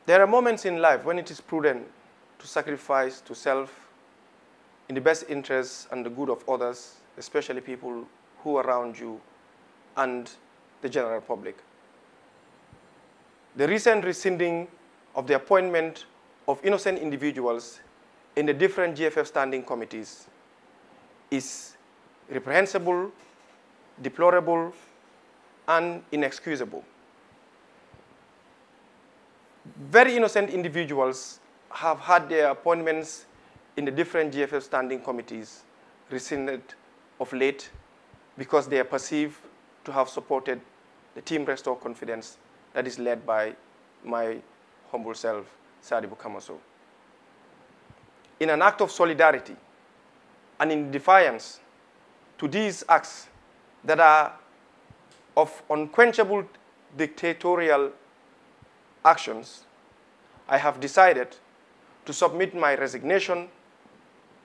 There are moments in life when it is prudent to sacrifice to self in the best interests and the good of others, especially people who are around you and the general public. The recent rescinding of the appointment of innocent individuals in the different GFF standing committees is reprehensible, deplorable, and inexcusable. Very innocent individuals have had their appointments in the different GFF standing committees rescinded of late because they are perceived to have supported the Team Restore Confidence that is led by my humble self, Sadibou Kamaso. In an act of solidarity and in defiance to these acts that are of unquenchable dictatorial actions, I have decided to submit my resignation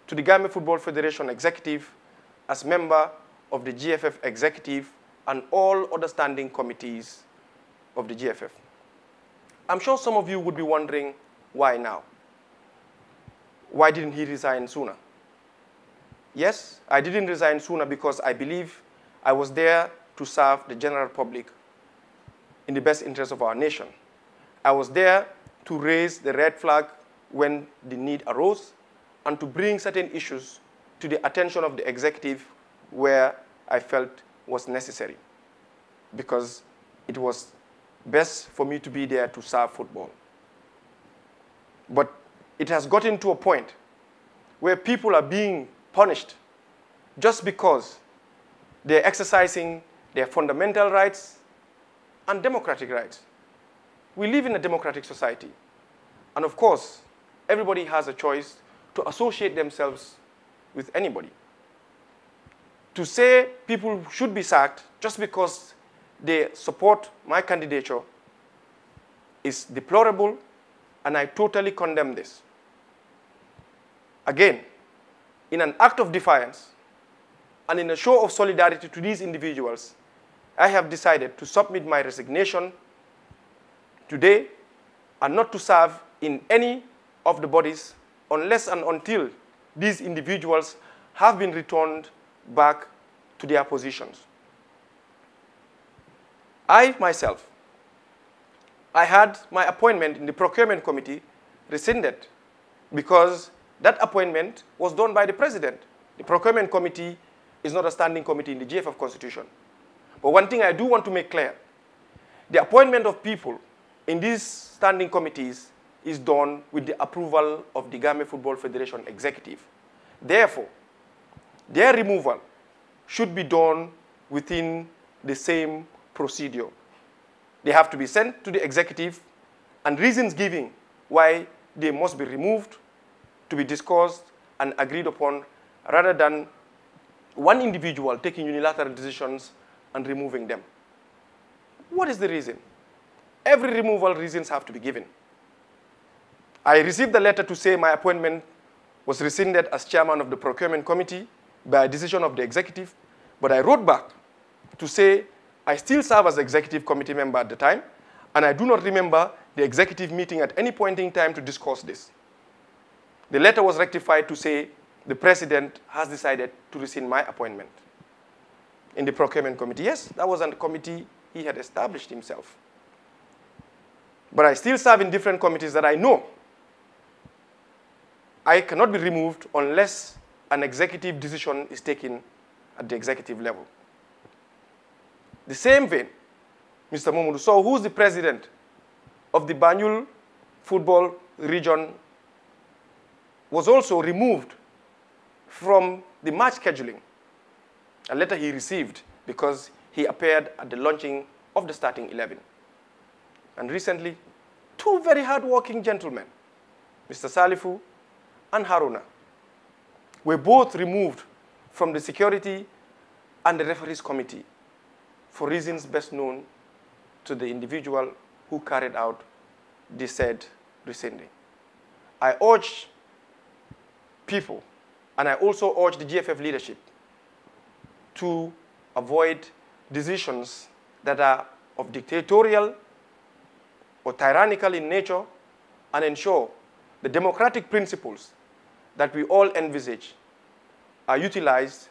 to the Gambia Football Federation executive as member of the GFF executive and all other standing committees of the GFF. I'm sure some of you would be wondering, why now? Why didn't he resign sooner? Yes, I didn't resign sooner because I believe I was there to serve the general public in the best interest of our nation. I was there to raise the red flag when the need arose and to bring certain issues to the attention of the executive where I felt was necessary, because it was best for me to be there to serve football. But it has gotten to a point where people are being punished just because they're exercising their fundamental rights and democratic rights. We live in a democratic society. And of course, everybody has a choice to associate themselves with anybody. To say people should be sacked just because they support my candidature is deplorable, and I totally condemn this. Again, in an act of defiance and in a show of solidarity to these individuals, I have decided to submit my resignation today and not to serve in any of the bodies unless and until these individuals have been returned back to their positions. I myself, I had my appointment in the procurement committee rescinded because that appointment was done by the president. The procurement committee is not a standing committee in the GFF constitution. But one thing I do want to make clear, the appointment of people in these standing committees is done with the approval of the Gambia Football Federation executive. Therefore, their removal should be done within the same procedure. They have to be sent to the executive and reasons given why they must be removed to be discussed and agreed upon, rather than one individual taking unilateral decisions and removing them. What is the reason? Every removal reasons have to be given. I received a letter to say my appointment was rescinded as chairman of the procurement committee by a decision of the executive, but I wrote back to say I still serve as executive committee member at the time, and I do not remember the executive meeting at any point in time to discuss this. The letter was rectified to say the president has decided to rescind my appointment in the procurement committee. Yes, that was a committee he had established himself. But I still serve in different committees that I know I cannot be removed unless an executive decision is taken at the executive level. The same vein, Mr. Mamadou Sow, who is the president of the Banjul Football Region, was also removed from the match scheduling, a letter he received because he appeared at the launching of the starting 11. And recently, two very hard-working gentlemen, Mr. Salifu and Haruna, were both removed from the security and the referees committee for reasons best known to the individual who carried out the said rescinding. I urge people, and I also urge the GFF leadership, to avoid decisions that are of dictatorial or tyrannical in nature and ensure the democratic principles that we all envisage are utilized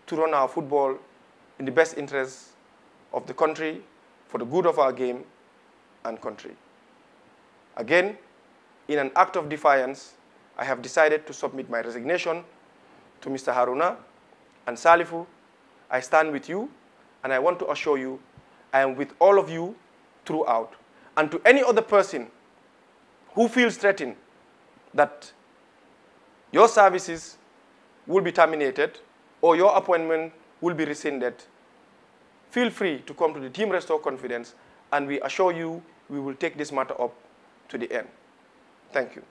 to run our football in the best interests of the country, for the good of our game and country. Again, in an act of defiance, I have decided to submit my resignation to Mr. Haruna and Salifou. I stand with you, and I want to assure you I am with all of you throughout. And to any other person who feels threatened that your services will be terminated or your appointment will be rescinded, feel free to come to the Team Restore Confidence, and we assure you we will take this matter up to the end. Thank you.